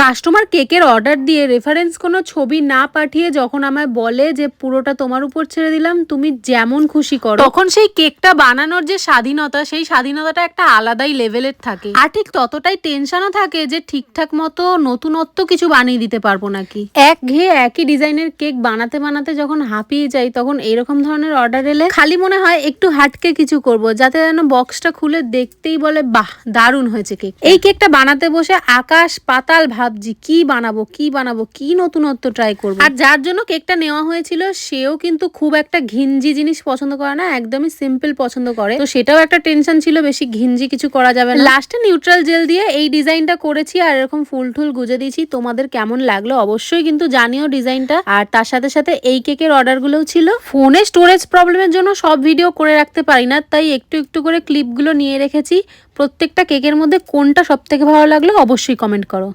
Customer কেকের order দিয়ে reference কোনো ছবি না পাঠিয়ে যখন আমায় বলে যে পুরোটা তোমার উপর ছেড়ে দিলাম, তুমি যেমন খুশি করো, তখন সেই কেকটা বানানোর যে স্বাধীনতা, সেই স্বাধীনতাটা একটা আলাদাই লেভেলের থাকে। আর ঠিক ততটাই টেনশনও থাকে যে ঠিকঠাক মতো নতুনত্ব কিছু বানিয়ে দিতে পারবো নাকি। একঘেয়ে একই ডিজাইনের কেক বানাতে বানাতে যখন হাঁপিয়ে যাই, তখন এরকম ধরনের অর্ডার এলে খালি মনে হয় একটু হাটকে কিছু করব, যাতে যেন বক্সটা খুলে দেখতেই বলে বাহ দারুণ হয়েছে কেক। এই কেকটা বানাতে বসে আকাশ পাতাল ভাবছি কি বানাবো কি নতুনত্ব ট্রাই করবো। আর যার জন্য কেকটা নেওয়া হয়েছিল সেও কিন্তু খুব একটা ঘিঞ্জি জিনিস পছন্দ করে না, একদমই সিম্পল পছন্দ করে। তো সেটাও একটা টেনশন ছিল, বেশি ঘিঞ্জি কিছু করা যাবে না। লাস্টে নিউট্রাল জেল দিয়ে এই ডিজাইনটা করেছি আর এরকম ফুল টুল গুজে দিয়েছি। তোমাদের কেমন লাগলো অবশ্যই কিন্তু জানিও ডিজাইনটা। আর তার সাথে সাথে এই কেকের অর্ডার গুলোও ছিল। ফোনে স্টোরেজ প্রবলেমের জন্য সব ভিডিও করে রাখতে পারি না, তাই একটু একটু করে ক্লিপগুলো নিয়ে রেখেছি। প্রত্যেকটা কেকের মধ্যে কোনটা সব থেকে ভালো লাগলো অবশ্যই কমেন্ট করো।